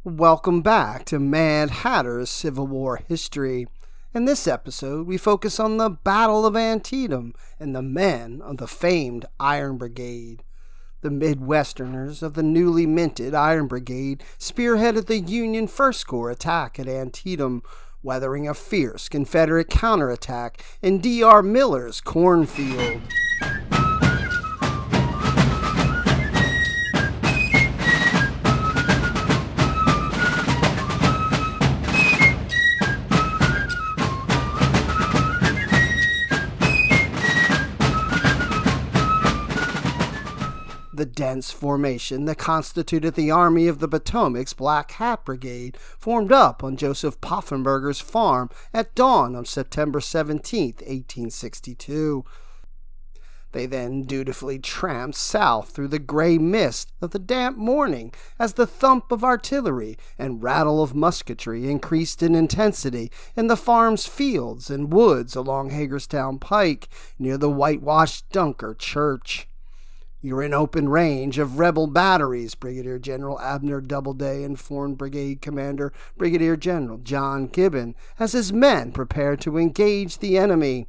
Welcome back to Mad Hatter's Civil War history. In this episode, we focus on the Battle of Antietam and the men of the famed Iron Brigade. The Midwesterners of the newly minted Iron Brigade spearheaded the Union First Corps attack at Antietam, weathering a fierce Confederate counterattack in D.R. Miller's Cornfield. The dense formation that constituted the Army of the Potomac's Black Hat Brigade formed up on Joseph Poffenberger's farm at dawn on September 17, 1862. They then dutifully tramped south through the gray mist of the damp morning as the thump of artillery and rattle of musketry increased in intensity in the farm's fields and woods along Hagerstown Pike near the whitewashed Dunker Church. "You're in open range of rebel batteries," Brigadier General Abner Doubleday informed Brigade Commander Brigadier General John Gibbon as his men prepared to engage the enemy.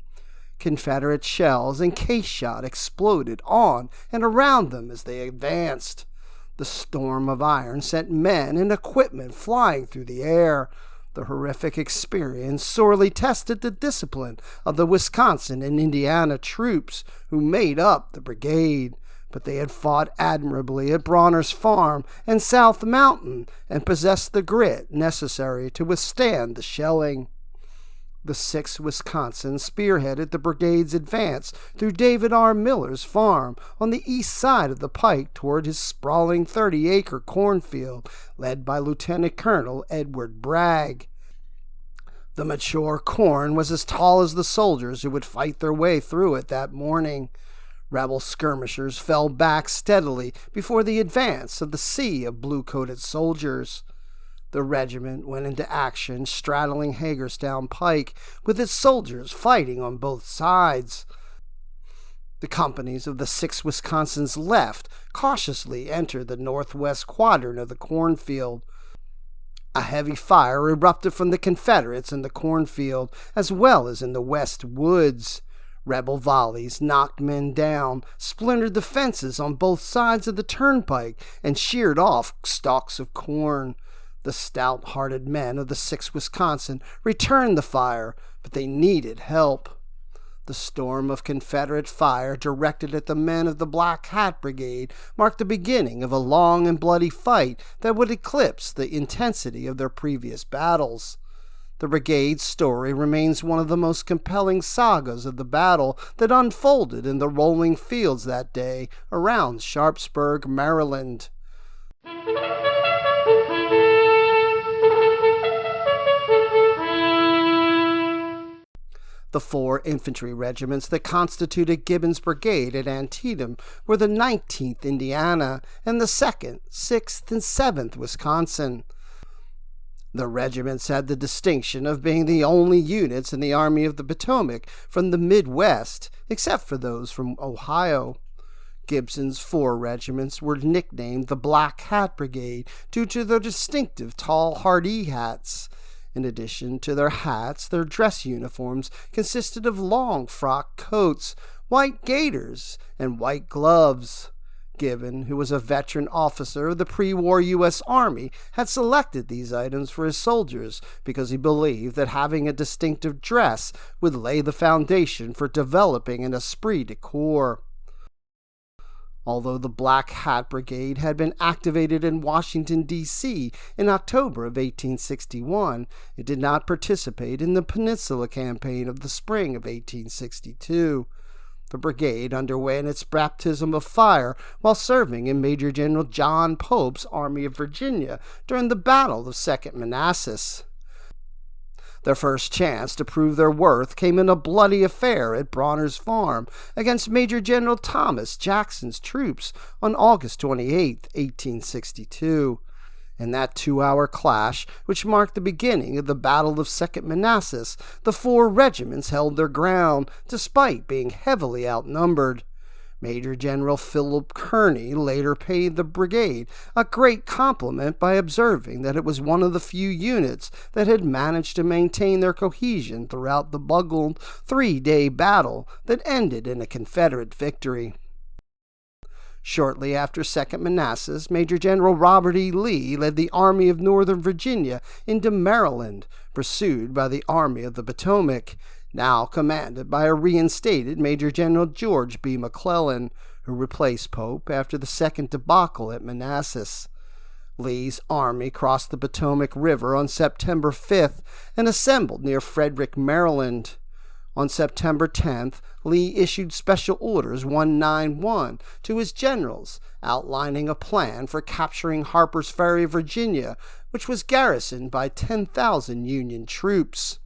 Confederate shells and case shot exploded on and around them as they advanced. The storm of iron sent men and equipment flying through the air. The horrific experience sorely tested the discipline of the Wisconsin and Indiana troops who made up the brigade. But they had fought admirably at Bronner's Farm and South Mountain and possessed the grit necessary to withstand the shelling. The 6th Wisconsin spearheaded the brigade's advance through David R. Miller's farm on the east side of the pike toward his sprawling 30-acre cornfield, led by Lieutenant Colonel Edward Bragg. The mature corn was as tall as the soldiers who would fight their way through it that morning. Rebel skirmishers fell back steadily before the advance of the sea of blue-coated soldiers. The regiment went into action straddling Hagerstown Pike, with its soldiers fighting on both sides. The companies of the 6th Wisconsin's left cautiously entered the northwest quadrant of the cornfield. A heavy fire erupted from the Confederates in the cornfield, as well as in the west woods. Rebel volleys knocked men down, splintered the fences on both sides of the turnpike, and sheared off stalks of corn. The stout-hearted men of the 6th Wisconsin returned the fire, but they needed help. The storm of Confederate fire directed at the men of the Black Hat Brigade marked the beginning of a long and bloody fight that would eclipse the intensity of their previous battles. The brigade's story remains one of the most compelling sagas of the battle that unfolded in the rolling fields that day around Sharpsburg, Maryland. The 4 infantry regiments that constituted Gibbon's brigade at Antietam were the 19th Indiana and the 2nd, 6th, and 7th Wisconsin. The regiments had the distinction of being the only units in the Army of the Potomac from the Midwest, except for those from Ohio. Gibson's 4 regiments were nicknamed the Black Hat Brigade due to their distinctive tall Hardee hats. In addition to their hats, their dress uniforms consisted of long frock coats, white gaiters, and white gloves. Gibbon, who was a veteran officer of the pre-war U.S. Army, had selected these items for his soldiers because he believed that having a distinctive dress would lay the foundation for developing an esprit de corps. Although the Black Hat Brigade had been activated in Washington, D.C. in October of 1861, it did not participate in the Peninsula Campaign of the spring of 1862. The brigade underwent its baptism of fire while serving in Major General John Pope's Army of Virginia during the Battle of Second Manassas. Their first chance to prove their worth came in a bloody affair at Bronner's Farm against Major General Thomas Jackson's troops on August 28, 1862. In that 2-hour clash, which marked the beginning of the Battle of Second Manassas, the 4 regiments held their ground, despite being heavily outnumbered. Major General Philip Kearny later paid the brigade a great compliment by observing that it was one of the few units that had managed to maintain their cohesion throughout the buggled 3-day battle that ended in a Confederate victory. Shortly after 2nd Manassas, Major General Robert E. Lee led the Army of Northern Virginia into Maryland, pursued by the Army of the Potomac, now commanded by a reinstated Major General George B. McClellan, who replaced Pope after the second debacle at Manassas. Lee's army crossed the Potomac River on September 5th and assembled near Frederick, Maryland. On September 10th, Lee issued Special Orders 191 to his generals, outlining a plan for capturing Harper's Ferry, Virginia, which was garrisoned by 10,000 Union troops.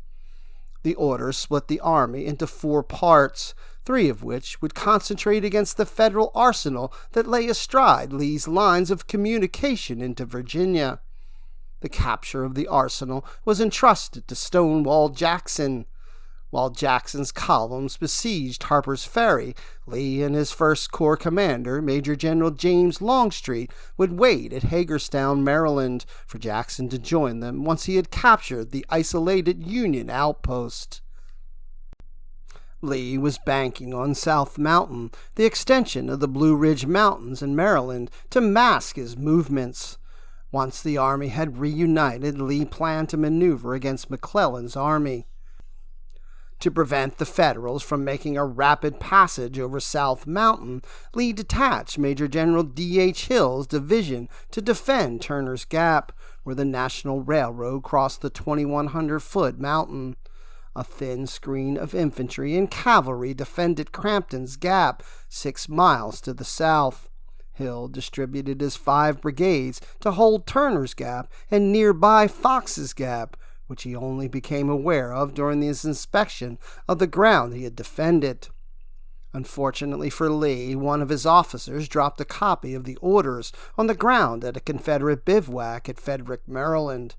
The orders split the army into 4 parts, 3 of which would concentrate against the Federal arsenal that lay astride Lee's lines of communication into Virginia. The capture of the arsenal was entrusted to Stonewall Jackson. While Jackson's columns besieged Harper's Ferry, Lee and his 1st Corps commander, Major General James Longstreet, would wait at Hagerstown, Maryland, for Jackson to join them once he had captured the isolated Union outpost. Lee was banking on South Mountain, the extension of the Blue Ridge Mountains in Maryland, to mask his movements. Once the army had reunited, Lee planned to maneuver against McClellan's army. To prevent the Federals from making a rapid passage over South Mountain, Lee detached Major General D.H. Hill's division to defend Turner's Gap, where the National Railroad crossed the 2,100-foot mountain. A thin screen of infantry and cavalry defended Crampton's Gap, 6 miles to the south. Hill distributed his 5 brigades to hold Turner's Gap and nearby Fox's Gap, which he only became aware of during his inspection of the ground he had defended. Unfortunately for Lee, one of his officers dropped a copy of the orders on the ground at a Confederate bivouac at Frederick, Maryland.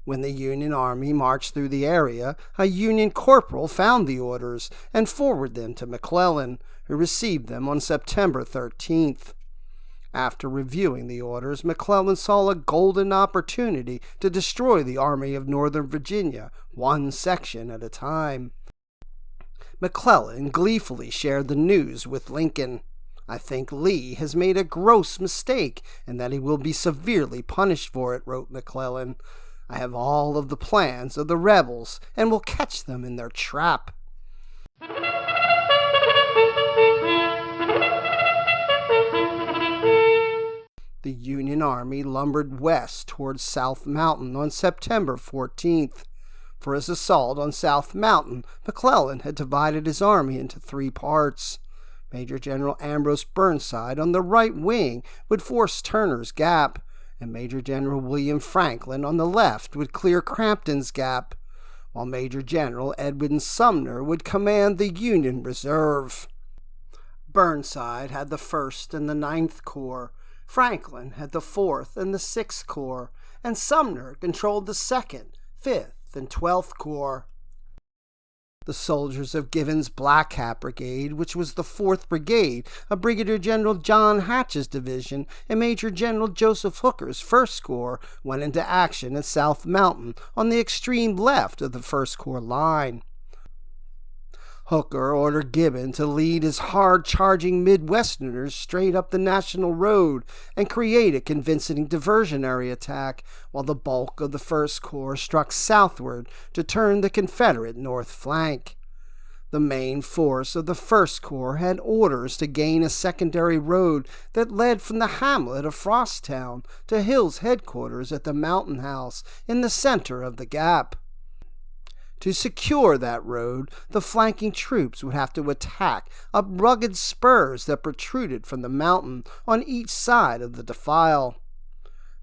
When the Union Army marched through the area, a Union corporal found the orders and forwarded them to McClellan, who received them on September 13th. After reviewing the orders, McClellan saw a golden opportunity to destroy the Army of Northern Virginia, one section at a time. McClellan gleefully shared the news with Lincoln. "I think Lee has made a gross mistake and that he will be severely punished for it," wrote McClellan. "I have all of the plans of the rebels and will catch them in their trap." The Union Army lumbered west towards South Mountain on September 14th. For his assault on South Mountain, McClellan had divided his army into 3 parts. Major General Ambrose Burnside on the right wing would force Turner's Gap, and Major General William Franklin on the left would clear Crampton's Gap, while Major General Edwin Sumner would command the Union Reserve. Burnside had the 1st and the 9th Corps. Franklin had the 4th and the 6th Corps, and Sumner controlled the 2nd, 5th, and 12th Corps. The soldiers of Given's Black Hat Brigade, which was the 4th Brigade of Brigadier General John Hatch's division, and Major General Joseph Hooker's 1st Corps, went into action at South Mountain on the extreme left of the 1st Corps line. Hooker ordered Gibbon to lead his hard-charging Midwesterners straight up the National Road and create a convincing diversionary attack, while the bulk of the 1st Corps struck southward to turn the Confederate north flank. The main force of the 1st Corps had orders to gain a secondary road that led from the hamlet of Frosttown to Hill's headquarters at the Mountain House in the center of the Gap. To secure that road, the flanking troops would have to attack up rugged spurs that protruded from the mountain on each side of the defile.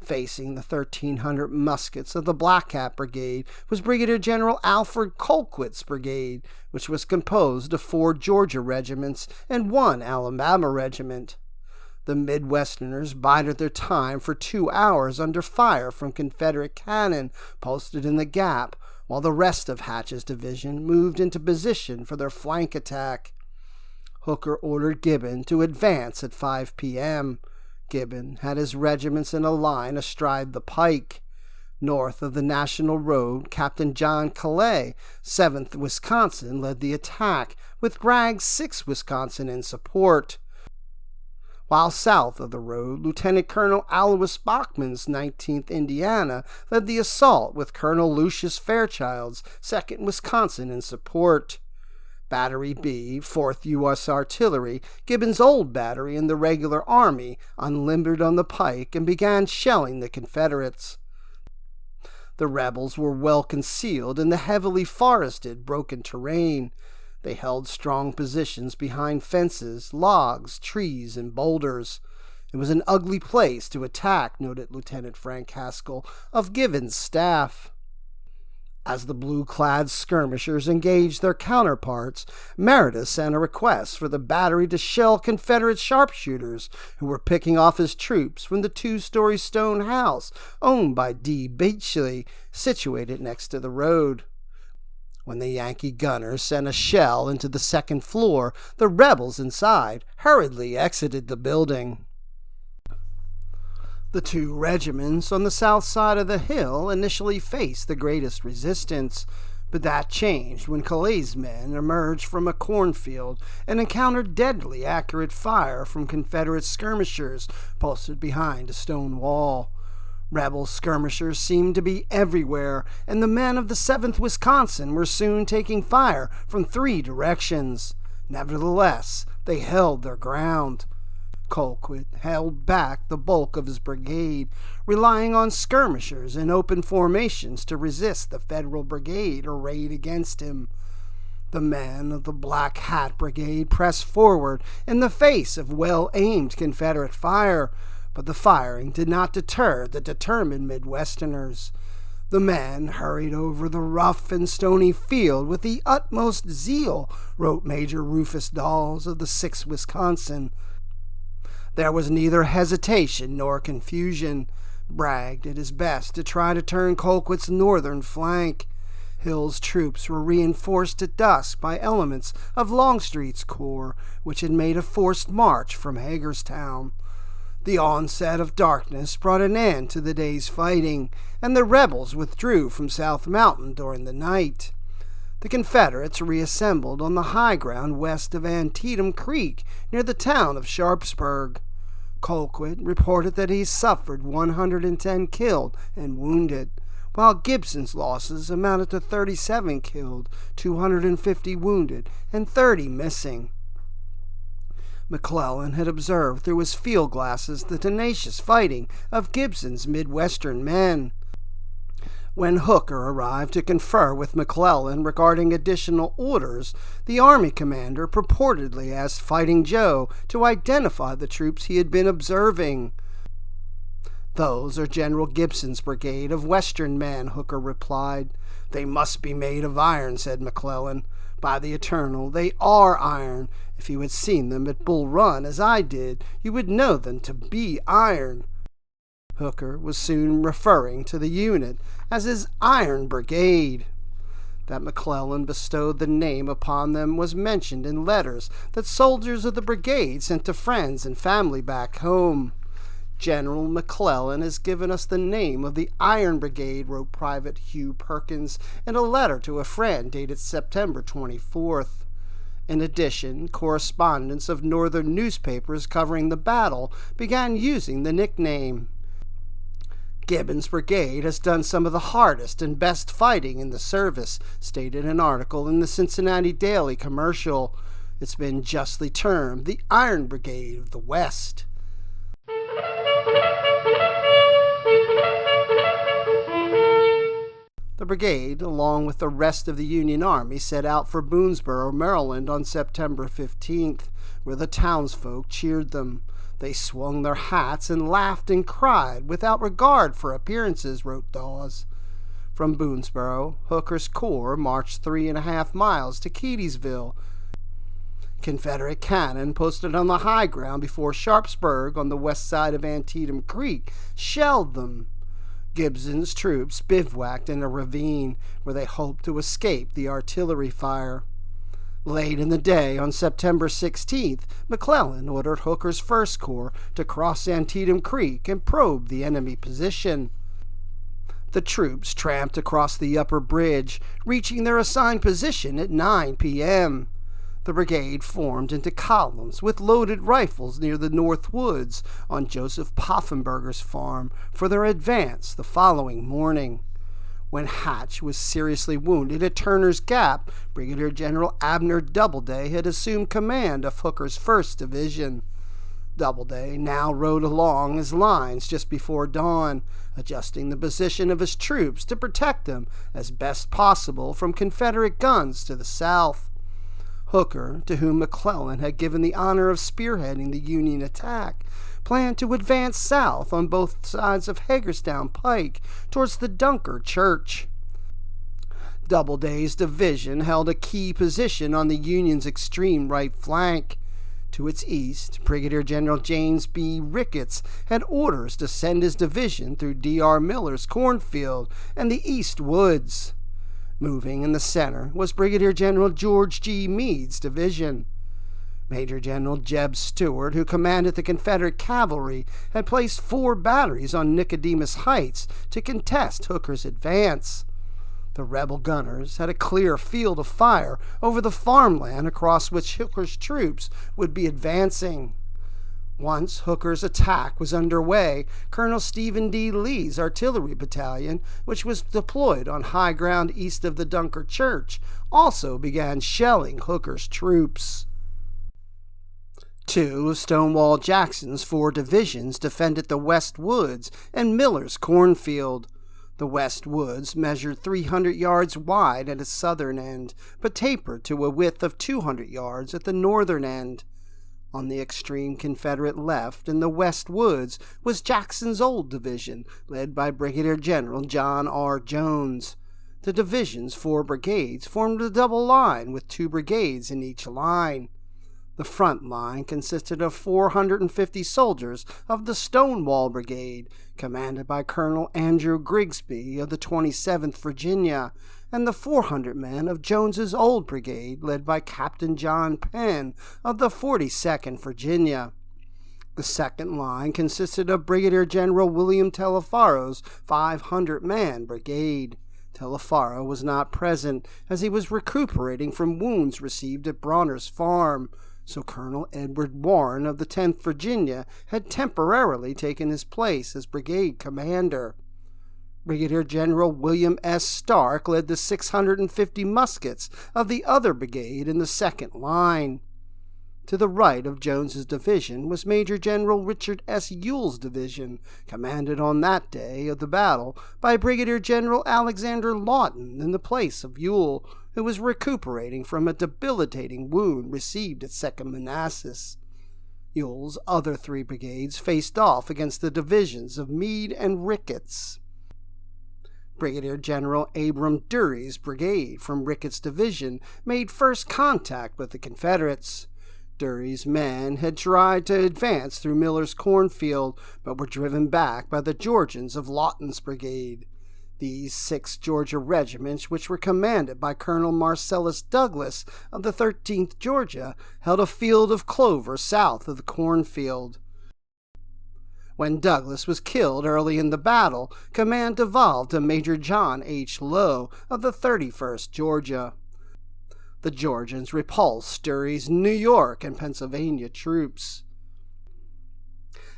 Facing the 1,300 muskets of the Black Hat Brigade was Brigadier General Alfred Colquitt's brigade, which was composed of 4 Georgia regiments and 1 Alabama regiment. The Midwesterners bided their time for 2 hours under fire from Confederate cannon posted in the Gap, while the rest of Hatch's division moved into position for their flank attack. Hooker ordered Gibbon to advance at 5 p.m. Gibbon had his regiments in a line astride the pike. North of the National Road, Captain John Calais, 7th Wisconsin, led the attack, with Bragg's 6th Wisconsin in support. While south of the road, Lieutenant Colonel Alois Bachman's 19th Indiana led the assault, with Colonel Lucius Fairchild's 2nd Wisconsin in support. Battery B, 4th U.S. Artillery, Gibbon's old battery in the regular army, unlimbered on the pike and began shelling the Confederates. The rebels were well concealed in the heavily forested, broken terrain. They held strong positions behind fences, logs, trees, and boulders. It was an ugly place to attack, noted Lieutenant Frank Haskell of Gibbon's staff. As the blue-clad skirmishers engaged their counterparts, Meredith sent a request for the battery to shell Confederate sharpshooters who were picking off his troops from the 2-story stone house owned by D. Beachley, situated next to the road. When the Yankee gunners sent a shell into the 2nd floor, the rebels inside hurriedly exited the building. The 2 regiments on the south side of the hill initially faced the greatest resistance, but that changed when Calais' men emerged from a cornfield and encountered deadly accurate fire from Confederate skirmishers posted behind a stone wall. Rebel skirmishers seemed to be everywhere, and the men of the 7th Wisconsin were soon taking fire from 3 directions. Nevertheless, they held their ground. Colquitt held back the bulk of his brigade, relying on skirmishers in open formations to resist the Federal brigade arrayed against him. The men of the Black Hat Brigade pressed forward in the face of well-aimed Confederate fire, but the firing did not deter the determined Midwesterners. The men hurried over the rough and stony field with the utmost zeal, wrote Major Rufus Dawes of the 6th Wisconsin. There was neither hesitation nor confusion. Bragg did his best to try to turn Colquitt's northern flank. Hill's troops were reinforced at dusk by elements of Longstreet's corps, which had made a forced march from Hagerstown. The onset of darkness brought an end to the day's fighting, and the rebels withdrew from South Mountain during the night. The Confederates reassembled on the high ground west of Antietam Creek near the town of Sharpsburg. Colquitt reported that he suffered 110 killed and wounded, while Gibson's losses amounted to 37 killed, 250 wounded, and 30 missing. McClellan had observed through his field glasses the tenacious fighting of Gibson's Midwestern men. When Hooker arrived to confer with McClellan regarding additional orders, the Army commander purportedly asked Fighting Joe to identify the troops he had been observing. "Those are General Gibson's brigade of Western men," Hooker replied. "They must be made of iron," said McClellan. "By the Eternal, they are iron. If you had seen them at Bull Run, as I did, you would know them to be iron." Hooker was soon referring to the unit as his Iron Brigade. That McClellan bestowed the name upon them was mentioned in letters that soldiers of the brigade sent to friends and family back home. "General McClellan has given us the name of the Iron Brigade," wrote Private Hugh Perkins in a letter to a friend dated September 24th. In addition, correspondents of northern newspapers covering the battle began using the nickname. "Gibbon's brigade has done some of the hardest and best fighting in the service," stated an article in the Cincinnati Daily Commercial. "It's been justly termed the Iron Brigade of the West." The brigade, along with the rest of the Union Army, set out for Boonesboro, Maryland on September 15th, where the townsfolk cheered them. "They swung their hats and laughed and cried without regard for appearances," wrote Dawes. From Boonesboro, Hooker's corps marched 3.5 miles to Keedysville. Confederate cannon posted on the high ground before Sharpsburg on the west side of Antietam Creek shelled them. Gibson's troops bivouacked in a ravine where they hoped to escape the artillery fire. Late in the day on September 16th, McClellan ordered Hooker's First Corps to cross Antietam Creek and probe the enemy position. The troops tramped across the upper bridge, reaching their assigned position at 9 p.m. The brigade formed into columns with loaded rifles near the North Woods on Joseph Poffenberger's farm for their advance the following morning. When Hatch was seriously wounded at Turner's Gap, Brigadier General Abner Doubleday had assumed command of Hooker's 1st Division. Doubleday now rode along his lines just before dawn, adjusting the position of his troops to protect them as best possible from Confederate guns to the south. Hooker, to whom McClellan had given the honor of spearheading the Union attack, planned to advance south on both sides of Hagerstown Pike towards the Dunker Church. Doubleday's division held a key position on the Union's extreme right flank. To its east, Brigadier General James B. Ricketts had orders to send his division through D.R. Miller's Cornfield and the East Woods. Moving in the center was Brigadier General George G. Meade's division. Major General Jeb Stuart, who commanded the Confederate cavalry, had placed 4 batteries on Nicodemus Heights to contest Hooker's advance. The rebel gunners had a clear field of fire over the farmland across which Hooker's troops would be advancing. Once Hooker's attack was underway, Colonel Stephen D. Lee's artillery battalion, which was deployed on high ground east of the Dunker Church, also began shelling Hooker's troops. 2 of Stonewall Jackson's 4 divisions defended the West Woods and Miller's Cornfield. The West Woods measured 300 yards wide at its southern end, but tapered to a width of 200 yards at the northern end. On the extreme Confederate left in the West Woods was Jackson's Old Division, led by Brigadier General John R. Jones. The division's 4 brigades formed a double line with 2 brigades in each line. The front line consisted of 450 soldiers of the Stonewall Brigade, commanded by Colonel Andrew Grigsby of the 27th Virginia, and the 400 men of Jones's Old Brigade, led by Captain John Penn of the 42nd Virginia. The second line consisted of Brigadier General William Telefaro's 500-man brigade. Telefaro was not present, as he was recuperating from wounds received at Bronner's farm, so Colonel Edward Warren of the 10th Virginia had temporarily taken his place as brigade commander. Brigadier General William S. Stark led the 650 muskets of the other brigade in the second line. To the right of Jones's division was Major General Richard S. Ewell's division, commanded on that day of the battle by Brigadier General Alexander Lawton in the place of Ewell, who was recuperating from a debilitating wound received at Second Manassas. Ewell's other 3 brigades faced off against the divisions of Meade and Ricketts. Brigadier General Abram Dury's brigade from Ricketts' division made first contact with the Confederates. Dury's men had tried to advance through Miller's Cornfield, but were driven back by the Georgians of Lawton's brigade. These 6 Georgia regiments, which were commanded by Colonel Marcellus Douglas of the 13th Georgia, held a field of clover south of the cornfield. When Douglas was killed early in the battle, command devolved to Major John H. Lowe of the 31st Georgia. The Georgians repulsed Dury's New York and Pennsylvania troops.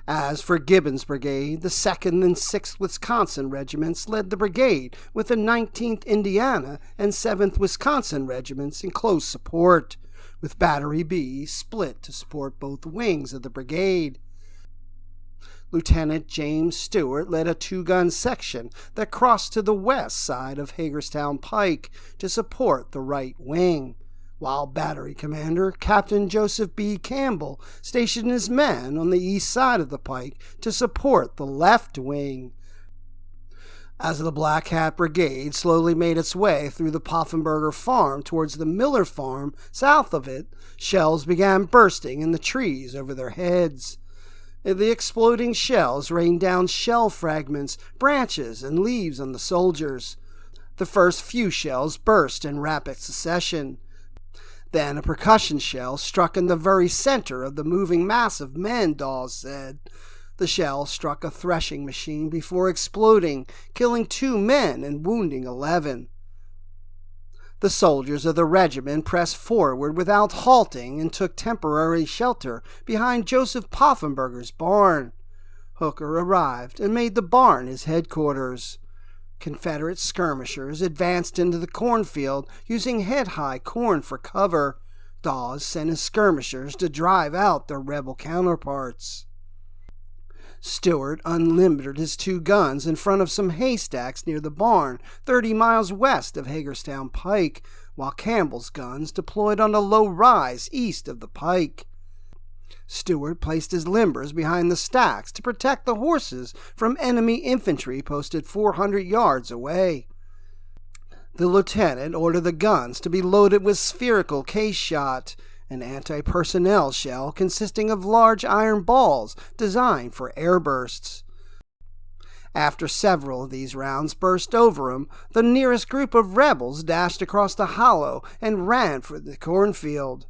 As for Gibbon's brigade, the 2nd and 6th Wisconsin regiments led the brigade with the 19th Indiana and 7th Wisconsin regiments in close support, with Battery B split to support both wings of the brigade. Lieutenant James Stewart led a 2-gun section that crossed to the west side of Hagerstown Pike to support the right wing, while Battery Commander Captain Joseph B. Campbell stationed his men on the east side of the pike to support the left wing. As the Black Hat Brigade slowly made its way through the Poffenberger farm towards the Miller farm south of it, shells began bursting in the trees over their heads. The exploding shells rained down shell fragments, branches, and leaves on the soldiers. The first few shells burst in rapid succession. Then a percussion shell struck in the very center of the moving mass of men, Dawes said. The shell struck a threshing machine before exploding, killing 2 men and wounding 11. The soldiers of the regiment pressed forward without halting and took temporary shelter behind Joseph Poffenberger's barn. Hooker arrived and made the barn his headquarters. Confederate skirmishers advanced into the cornfield using head-high corn for cover. Dawes sent his skirmishers to drive out their rebel counterparts. Stewart unlimbered his 2 guns in front of some haystacks near the barn, 30 miles west of Hagerstown Pike, while Campbell's guns deployed on a low rise east of the pike. Stewart placed his limbers behind the stacks to protect the horses from enemy infantry posted 400 yards away. The lieutenant ordered the guns to be loaded with spherical case shot, an anti-personnel shell consisting of large iron balls designed for airbursts. After several of these rounds burst over him, the nearest group of rebels dashed across the hollow and ran for the cornfield.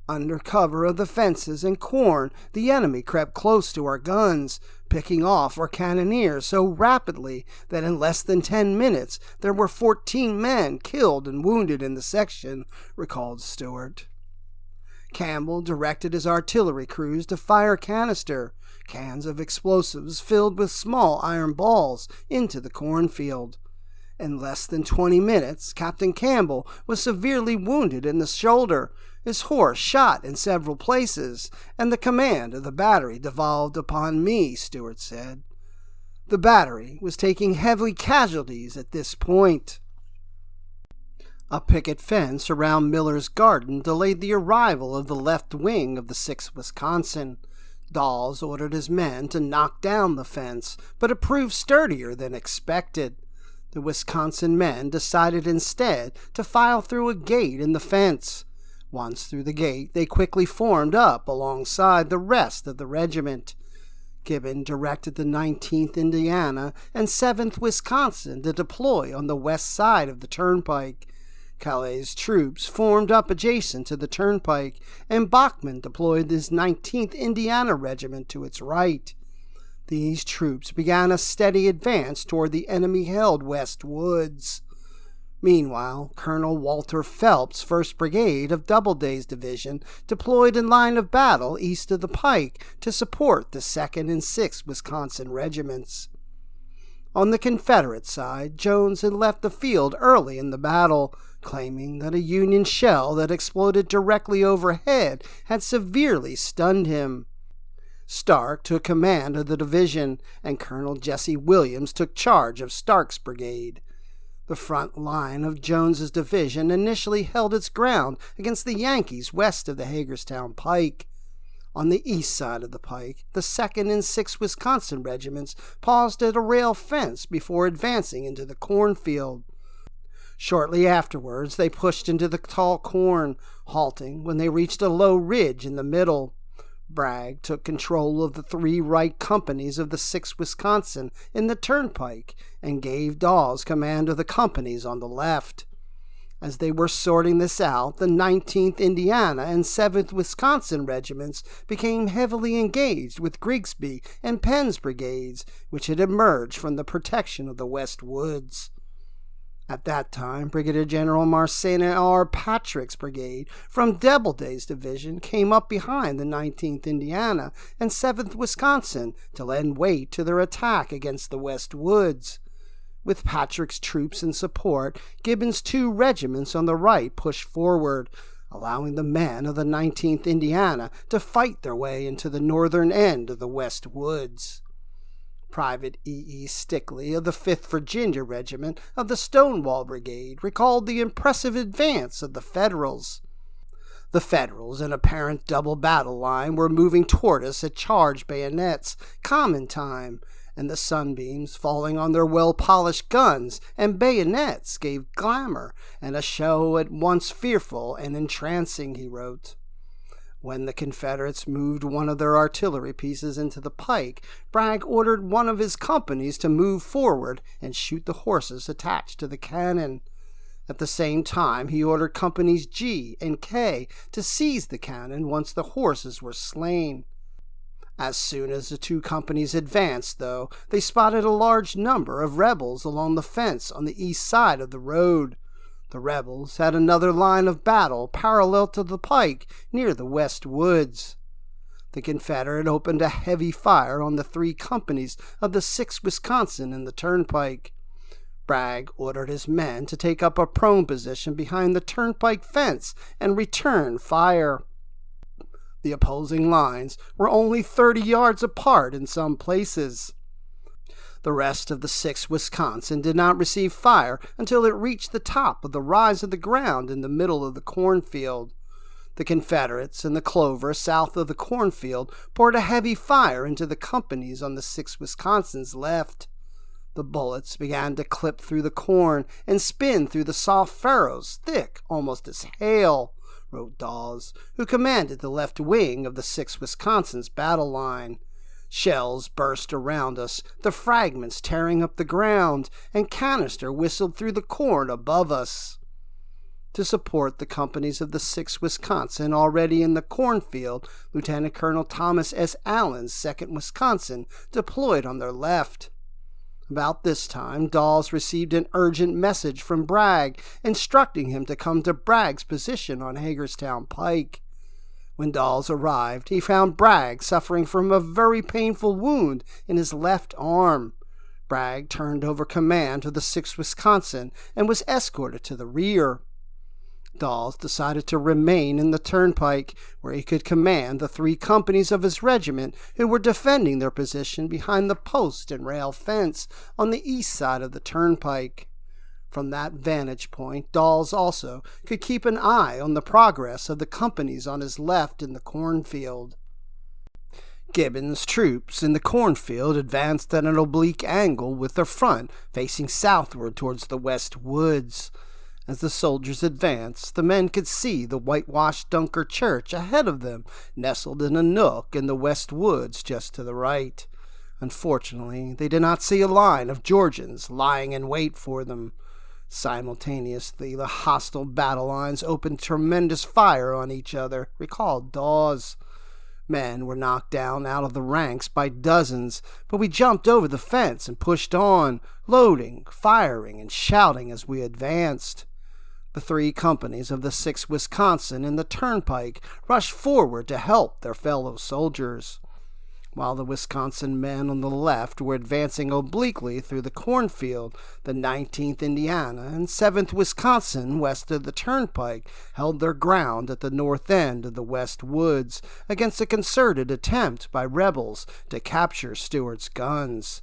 Under cover of the fences and corn, the enemy crept close to our guns, picking off our cannoneers so rapidly that in less than 10 minutes there were 14 men killed and wounded in the section, recalled Stewart. Campbell directed his artillery crews to fire canister, cans of explosives filled with small iron balls, into the cornfield. In less than 20 minutes, Captain Campbell was severely wounded in the shoulder, his horse shot in several places, and the command of the battery devolved upon me, Stewart said. The battery was taking heavy casualties at this point. A picket fence around Miller's garden delayed the arrival of the left wing of the 6th Wisconsin. Dawes ordered his men to knock down the fence, but it proved sturdier than expected. The Wisconsin men decided instead to file through a gate in the fence. Once through the gate, they quickly formed up alongside the rest of the regiment. Gibbon directed the 19th Indiana and 7th Wisconsin to deploy on the west side of the turnpike. Calais' troops formed up adjacent to the turnpike, and Bachman deployed his 19th Indiana Regiment to its right. These troops began a steady advance toward the enemy-held West Woods. Meanwhile, Colonel Walter Phelps' 1st Brigade of Doubleday's Division deployed in line of battle east of the pike to support the 2nd and 6th Wisconsin regiments. On the Confederate side, Jones had left the field early in the battle, claiming that a Union shell that exploded directly overhead had severely stunned him. Stark took command of the division, and Colonel Jesse Williams took charge of Stark's brigade. The front line of Jones's division initially held its ground against the Yankees west of the Hagerstown Pike. On the east side of the pike, the 2nd and 6th Wisconsin regiments paused at a rail fence before advancing into the cornfield. Shortly afterwards, they pushed into the tall corn, halting when they reached a low ridge in the middle. Bragg took control of the 3 right companies of the 6th Wisconsin in the turnpike and gave Dawes command of the companies on the left. As they were sorting this out, the 19th Indiana and 7th Wisconsin regiments became heavily engaged with Grigsby and Penn's brigades, which had emerged from the protection of the West Woods. At that time, Brigadier General Marcena R. Patrick's brigade from Doubleday's division came up behind the 19th Indiana and 7th Wisconsin to lend weight to their attack against the West Woods. With Patrick's troops in support, Gibbon's 2 regiments on the right pushed forward, allowing the men of the 19th Indiana to fight their way into the northern end of the West Woods. Private E.E. Stickley of the 5th Virginia Regiment of the Stonewall Brigade recalled the impressive advance of the Federals. The Federals, in apparent double battle line, were moving toward us at charged bayonets, common time, and the sunbeams falling on their well-polished guns and bayonets gave glamour and a show at once fearful and entrancing, he wrote. When the Confederates moved one of their artillery pieces into the pike, Bragg ordered one of his companies to move forward and shoot the horses attached to the cannon. At the same time, he ordered Companies G and K to seize the cannon once the horses were slain. As soon as the two companies advanced, though, they spotted a large number of rebels along the fence on the east side of the road. The rebels had another line of battle parallel to the pike near the west woods. The Confederate opened a heavy fire on the three companies of the 6th Wisconsin in the turnpike. Bragg ordered his men to take up a prone position behind the turnpike fence and return fire. The opposing lines were only 30 yards apart in some places. The rest of the 6th Wisconsin did not receive fire until it reached the top of the rise of the ground in the middle of the cornfield. The Confederates in the clover south of the cornfield poured a heavy fire into the companies on the 6th Wisconsin's left. The bullets began to clip through the corn and spin through the soft furrows, thick almost as hail, wrote Dawes, who commanded the left wing of the 6th Wisconsin's battle line. Shells burst around us, the fragments tearing up the ground, and canister whistled through the corn above us. To support the companies of the 6th Wisconsin already in the cornfield, Lieutenant Colonel Thomas S. Allen's 2nd Wisconsin deployed on their left. About this time, Dawes received an urgent message from Bragg instructing him to come to Bragg's position on Hagerstown Pike. When Dawes arrived, he found Bragg suffering from a very painful wound in his left arm. Bragg turned over command to the 6th Wisconsin and was escorted to the rear. Dawes decided to remain in the turnpike, where he could command the three companies of his regiment who were defending their position behind the post and rail fence on the east side of the turnpike. From that vantage point, Dawes also could keep an eye on the progress of the companies on his left in the cornfield. Gibbon's troops in the cornfield advanced at an oblique angle with their front facing southward towards the west woods. As the soldiers advanced, the men could see the whitewashed Dunker Church ahead of them, nestled in a nook in the west woods just to the right. Unfortunately, they did not see a line of Georgians lying in wait for them. Simultaneously, the hostile battle lines opened tremendous fire on each other, recalled Dawes. Men were knocked down out of the ranks by dozens, but we jumped over the fence and pushed on, loading, firing, and shouting as we advanced. The three companies of the 6th Wisconsin in the turnpike rushed forward to help their fellow soldiers. While the Wisconsin men on the left were advancing obliquely through the cornfield, the 19th Indiana and 7th Wisconsin west of the turnpike held their ground at the north end of the west woods against a concerted attempt by rebels to capture Stewart's guns.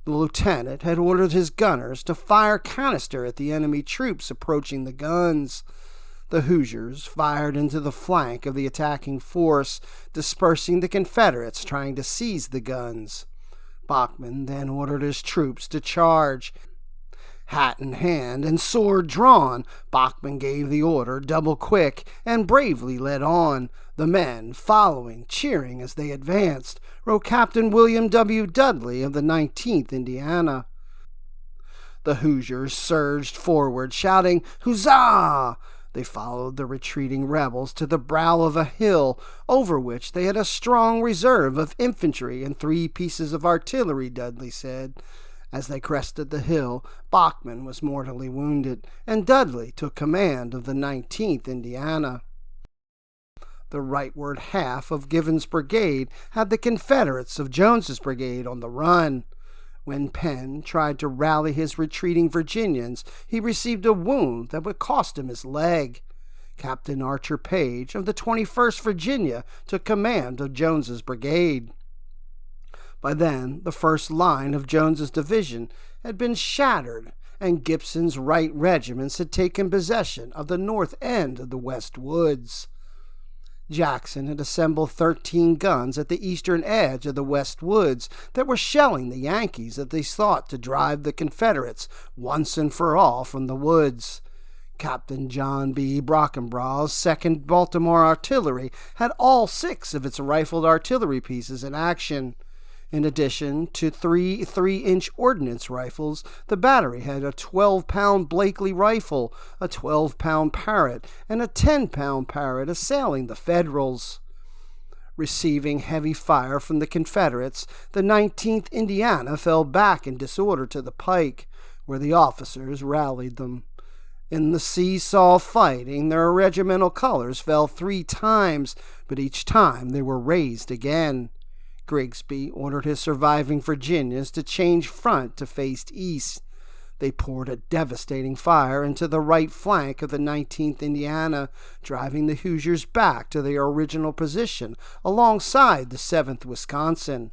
The lieutenant had ordered his gunners to fire canister at the enemy troops approaching the guns. The Hoosiers fired into the flank of the attacking force, dispersing the Confederates trying to seize the guns. Bachman then ordered his troops to charge. Hat in hand and sword drawn, Bachman gave the order double quick and bravely led on, the men following, cheering as they advanced, wrote Captain William W. Dudley of the 19th Indiana. The Hoosiers surged forward, shouting, "Huzzah!" They followed the retreating rebels to the brow of a hill, over which they had a strong reserve of infantry and 3 pieces of artillery, Dudley said. As they crested the hill, Bachman was mortally wounded, and Dudley took command of the 19th Indiana. The rightward half of Gibbon's brigade had the Confederates of Jones's brigade on the run. When Penn tried to rally his retreating Virginians, he received a wound that would cost him his leg. Captain Archer Page of the 21st Virginia took command of Jones's brigade. By then, the first line of Jones's division had been shattered, and Gibson's right regiments had taken possession of the north end of the west woods. Jackson had assembled 13 guns at the eastern edge of the west woods that were shelling the Yankees as they sought to drive the Confederates once and for all from the woods. Captain John B. Brockenbrough's 2nd Baltimore Artillery had all 6 of its rifled artillery pieces in action. In addition to three 3-inch ordnance rifles, the battery had a 12-pound Blakely rifle, a 12-pound Parrott, and a 10-pound Parrott assailing the Federals. Receiving heavy fire from the Confederates, the 19th Indiana fell back in disorder to the pike, where the officers rallied them. In the seesaw fighting, their regimental colors fell 3 times, but each time they were raised again. Grigsby ordered his surviving Virginians to change front to face east. They poured a devastating fire into the right flank of the 19th Indiana, driving the Hoosiers back to their original position alongside the 7th Wisconsin.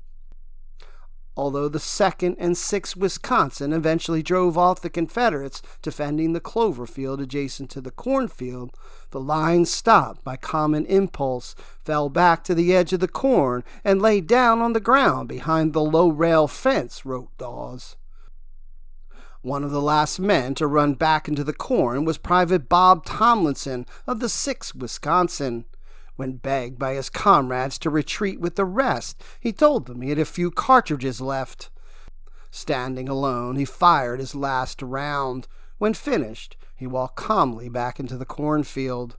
Although the 2nd and 6th Wisconsin eventually drove off the Confederates defending the clover field adjacent to the cornfield, the line stopped by common impulse, fell back to the edge of the corn, and lay down on the ground behind the low rail fence, wrote Dawes. One of the last men to run back into the corn was Private Bob Tomlinson of the 6th Wisconsin. When begged by his comrades to retreat with the rest, he told them he had a few cartridges left. Standing alone, he fired his last round. When finished, he walked calmly back into the cornfield.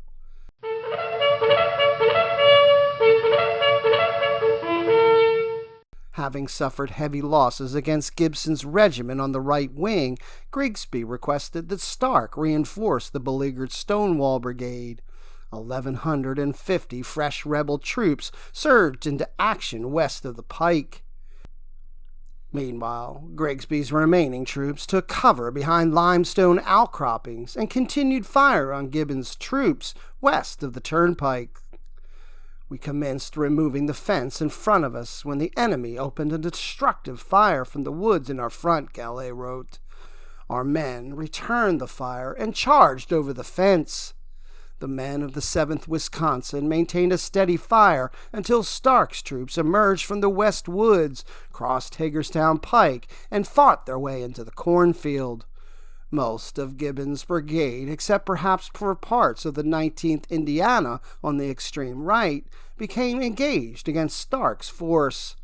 Having suffered heavy losses against Gibson's regiment on the right wing, Grigsby requested that Stark reinforce the beleaguered Stonewall Brigade. 1,150 fresh rebel troops surged into action west of the pike. Meanwhile, Grigsby's remaining troops took cover behind limestone outcroppings and continued fire on Gibbon's troops west of the turnpike. We commenced removing the fence in front of us when the enemy opened a destructive fire from the woods in our front, Gallet wrote. Our men returned the fire and charged over the fence. The men of the 7th Wisconsin maintained a steady fire until Stark's troops emerged from the west woods, crossed Hagerstown Pike, and fought their way into the cornfield. Most of Gibbon's brigade, except perhaps for parts of the 19th Indiana on the extreme right, became engaged against Stark's force.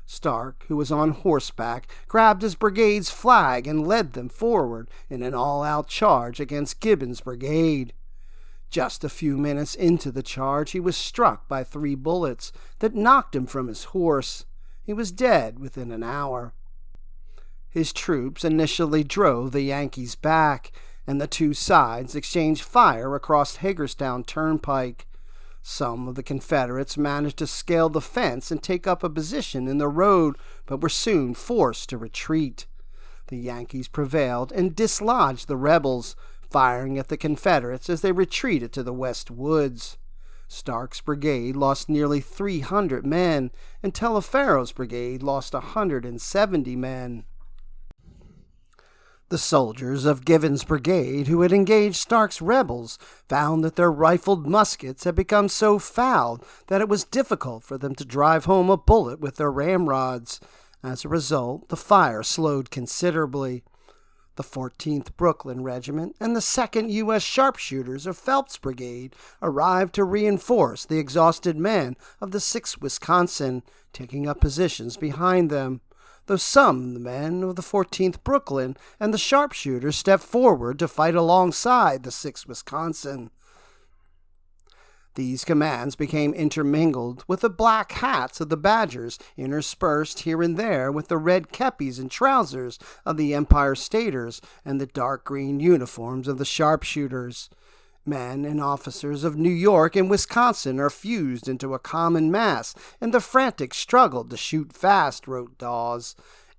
Stark, who was on horseback, grabbed his brigade's flag and led them forward in an all-out charge against Gibbon's brigade. Just a few minutes into the charge, he was struck by 3 bullets that knocked him from his horse. He was dead within an hour. His troops initially drove the Yankees back, and the two sides exchanged fire across Hagerstown Turnpike. Some of the Confederates managed to scale the fence and take up a position in the road, but were soon forced to retreat. The Yankees prevailed and dislodged the rebels, firing at the Confederates as they retreated to the west woods. Stark's brigade lost nearly 300 men, and Teleferro's brigade lost 170 men. The soldiers of Gibbon's brigade who had engaged Stark's rebels found that their rifled muskets had become so fouled that it was difficult for them to drive home a bullet with their ramrods. As a result, the fire slowed considerably. The 14th Brooklyn Regiment and the 2nd U.S. Sharpshooters of Phelps' brigade arrived to reinforce the exhausted men of the 6th Wisconsin, taking up positions behind them, though some of the men of the 14th Brooklyn and the Sharpshooters stepped forward to fight alongside the 6th Wisconsin. These commands became intermingled with the black hats of the Badgers, interspersed here and there with the red kepis and trousers of the Empire Staters and the dark green uniforms of the Sharpshooters. Men and officers of New York and Wisconsin are fused into a common mass in the frantic struggle to shoot fast, wrote Dawes.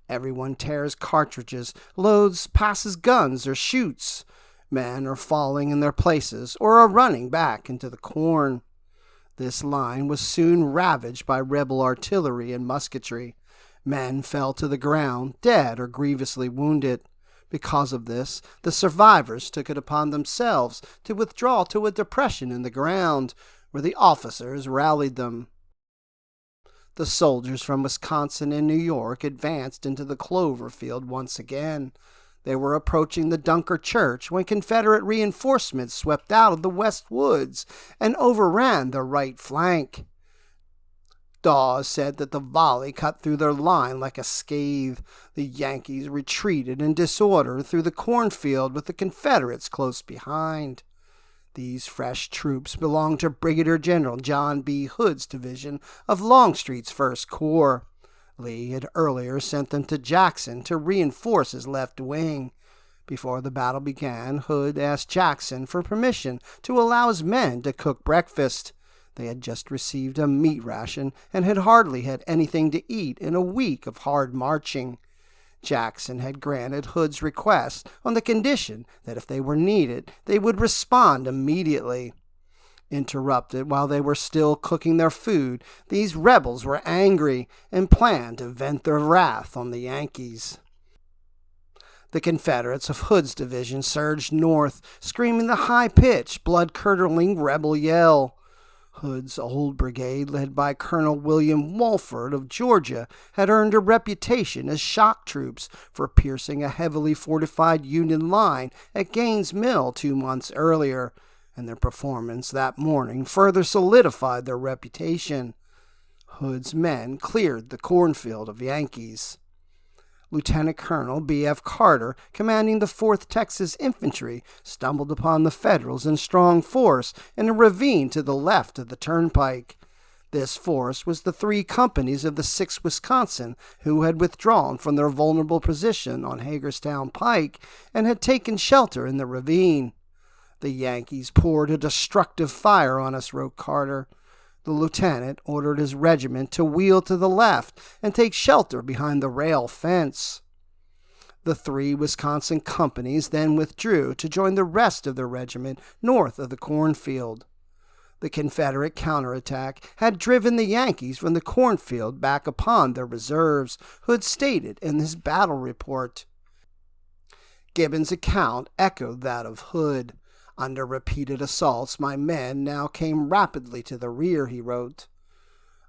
Everyone tears cartridges, loads, passes guns, or shoots. Men are falling in their places or are running back into the corn. This line was soon ravaged by rebel artillery and musketry. Men fell to the ground, dead or grievously wounded. Because of this, the survivors took it upon themselves to withdraw to a depression in the ground, where the officers rallied them. The soldiers from Wisconsin and New York advanced into the clover field once again. They were approaching the Dunker Church when Confederate reinforcements swept out of the west woods and overran their right flank. Dawes said that the volley cut through their line like a scathe. The Yankees retreated in disorder through the cornfield with the Confederates close behind. These fresh troops belonged to Brigadier General John B. Hood's division of Longstreet's 1st Corps. Lee had earlier sent them to Jackson to reinforce his left wing. Before the battle began, Hood asked Jackson for permission to allow his men to cook breakfast. They had just received a meat ration and had hardly had anything to eat in a week of hard marching. Jackson had granted Hood's request on the condition that if they were needed, they would respond immediately. Interrupted while they were still cooking their food, these rebels were angry and planned to vent their wrath on the Yankees. The Confederates of Hood's division surged north, screaming the high-pitched, blood-curdling rebel yell. Hood's old brigade, led by Colonel William Walford of Georgia, had earned a reputation as shock troops for piercing a heavily fortified Union line at Gaines' Mill 2 months earlier, and their performance that morning further solidified their reputation. Hood's men cleared the cornfield of Yankees. Lieutenant Colonel B.F. Carter, commanding the 4th Texas Infantry, stumbled upon the Federals in strong force in a ravine to the left of the turnpike. This force was the 3 companies of the 6th Wisconsin who had withdrawn from their vulnerable position on Hagerstown Pike and had taken shelter in the ravine. "The Yankees poured a destructive fire on us," wrote Carter. The lieutenant ordered his regiment to wheel to the left and take shelter behind the rail fence. The 3 Wisconsin companies then withdrew to join the rest of their regiment north of the cornfield. The Confederate counterattack had driven the Yankees from the cornfield back upon their reserves, Hood stated in his battle report. Gibbon's account echoed that of Hood. "Under repeated assaults, my men now came rapidly to the rear," he wrote.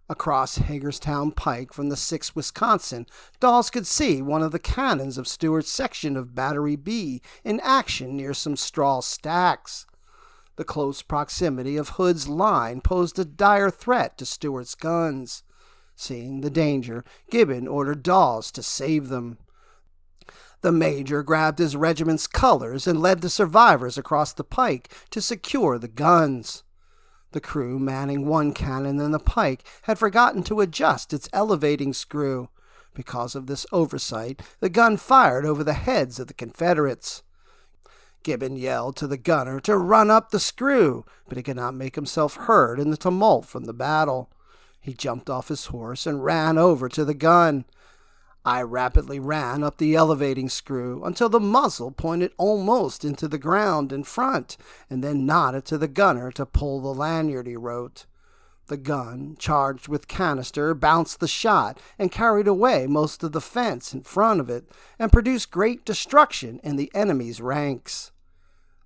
Across Hagerstown Pike from the 6th Wisconsin, Dawes could see one of the cannons of Stewart's section of Battery B in action near some straw stacks. The close proximity of Hood's line posed a dire threat to Stewart's guns. Seeing the danger, Gibbon ordered Dawes to save them. The major grabbed his regiment's colors and led the survivors across the pike to secure the guns. The crew manning one cannon in the pike had forgotten to adjust its elevating screw. Because of this oversight, the gun fired over the heads of the Confederates. Gibbon yelled to the gunner to run up the screw, but he could not make himself heard in the tumult from the battle. He jumped off his horse and ran over to the gun. I rapidly ran up the elevating screw until the muzzle pointed almost into the ground in front, and then nodded to the gunner to pull the lanyard, he wrote. The gun, charged with canister, bounced the shot and carried away most of the fence in front of it, and produced great destruction in the enemy's ranks.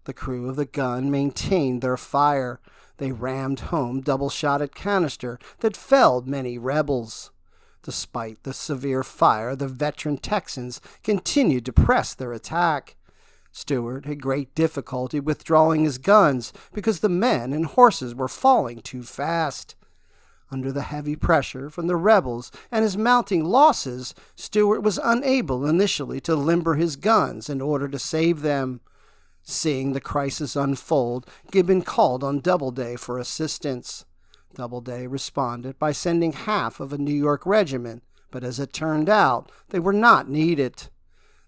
The crew of the gun maintained their fire. They rammed home double-shotted canister that felled many rebels. Despite the severe fire, the veteran Texans continued to press their attack. Stewart had great difficulty withdrawing his guns because the men and horses were falling too fast. Under the heavy pressure from the rebels and his mounting losses, Stewart was unable initially to limber his guns in order to save them. Seeing the crisis unfold, Gibbon called on Doubleday for assistance. Doubleday responded by sending half of a New York regiment, but as it turned out, they were not needed.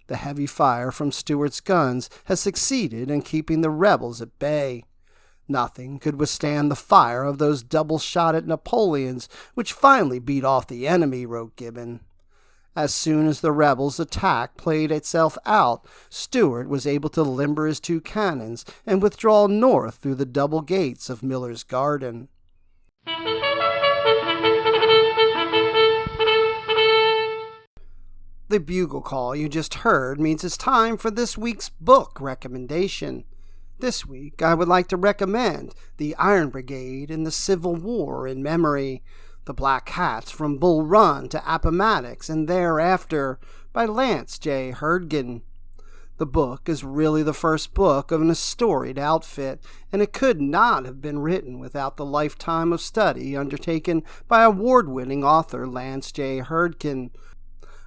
The heavy fire from Stewart's guns has succeeded in keeping the rebels at bay. Nothing could withstand the fire of those double-shotted Napoleons, which finally beat off the enemy, wrote Gibbon. As soon as the rebels' attack played itself out, Stewart was able to limber his 2 cannons and withdraw north through the double gates of Miller's Garden. The bugle call you just heard means it's time for this week's book recommendation. This week, I would like to recommend The Iron Brigade in the Civil War in Memory, The Black Hats from Bull Run to Appomattox and Thereafter by Lance J. Herdgen. The book is really the first book of an storied outfit, and it could not have been written without the lifetime of study undertaken by award-winning author Lance J. Herdgen.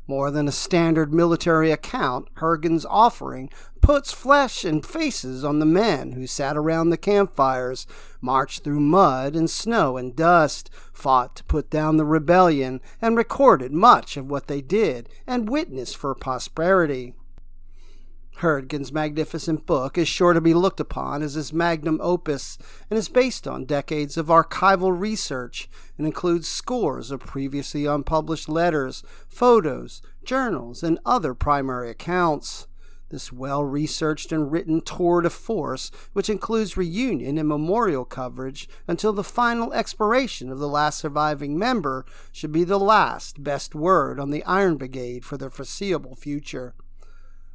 More than a standard military account, Herdgen's offering puts flesh and faces on the men who sat around the campfires, marched through mud and snow and dust, fought to put down the rebellion, and recorded much of what they did and witnessed for posterity. Herdgen's magnificent book is sure to be looked upon as his magnum opus and is based on decades of archival research and includes scores of previously unpublished letters, photos, journals, and other primary accounts. This well-researched and written tour de force, which includes reunion and memorial coverage until the final expiration of the last surviving member, should be the last best word on the Iron Brigade for the foreseeable future.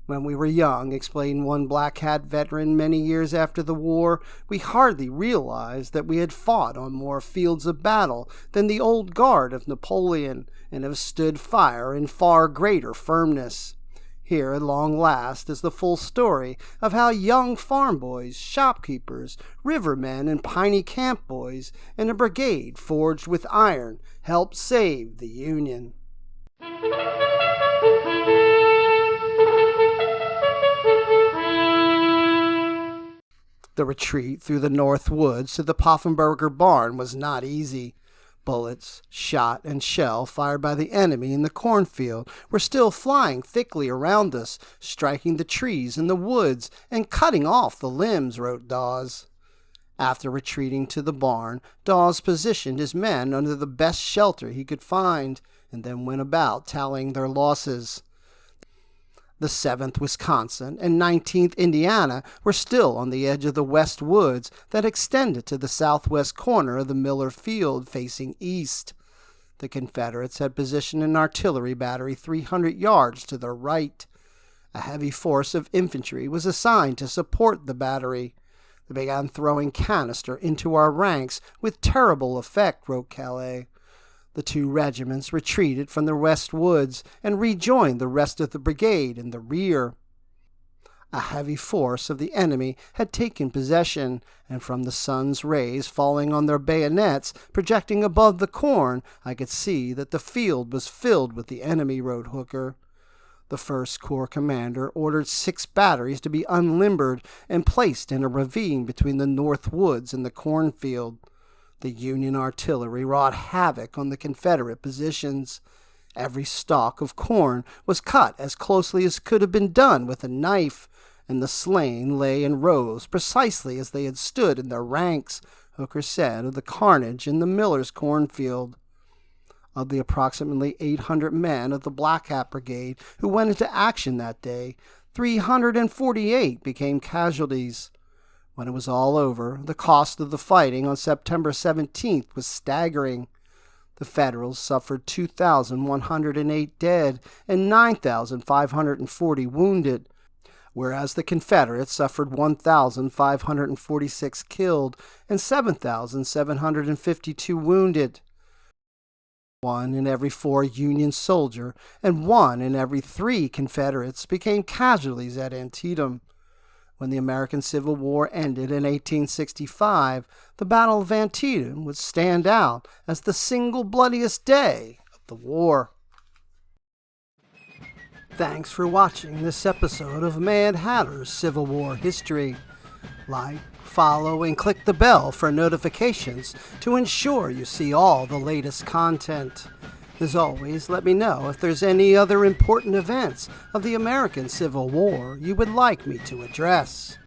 When we were young, explained one black hat veteran many years after the war, we hardly realized that we had fought on more fields of battle than the old guard of Napoleon, and have stood fire in far greater firmness. Here, at long last, is the full story of how young farm boys, shopkeepers, rivermen, and piney camp boys in a brigade forged with iron helped save the Union. The retreat through the north woods to the Poffenberger barn was not easy. Bullets, shot, and shell fired by the enemy in the cornfield were still flying thickly around us, striking the trees in the woods and cutting off the limbs, wrote Dawes. After retreating to the barn, Dawes positioned his men under the best shelter he could find, and then went about tallying their losses. The 7th Wisconsin and 19th Indiana were still on the edge of the west woods that extended to the southwest corner of the Miller field facing east. The Confederates had positioned an artillery battery 300 yards to their right. A heavy force of infantry was assigned to support the battery. They began throwing canister into our ranks with terrible effect, wrote Calais. The two regiments retreated from the west woods and rejoined the rest of the brigade in the rear. A heavy force of the enemy had taken possession, and from the sun's rays falling on their bayonets projecting above the corn, I could see that the field was filled with the enemy, wrote Hooker. The 1st Corps commander ordered 6 batteries to be unlimbered and placed in a ravine between the north woods and the cornfield. The Union artillery wrought havoc on the Confederate positions. Every stalk of corn was cut as closely as could have been done with a knife, and the slain lay in rows precisely as they had stood in their ranks, Hooker said of the carnage in the Miller's cornfield. Of the approximately 800 men of the Black Hat Brigade who went into action that day, 348 became casualties. When it was all over, the cost of the fighting on September 17th was staggering. The Federals suffered 2,108 dead and 9,540 wounded, whereas the Confederates suffered 1,546 killed and 7,752 wounded. 1 in every 4 Union soldier and 1 in every 3 Confederates became casualties at Antietam. When the American Civil War ended in 1865, the Battle of Antietam would stand out as the single bloodiest day of the war. Thanks for watching this episode of Mad Hatter's Civil War History. Like, follow, and click the bell for notifications to ensure you see all the latest content. As always, let me know if there's any other important events of the American Civil War you would like me to address.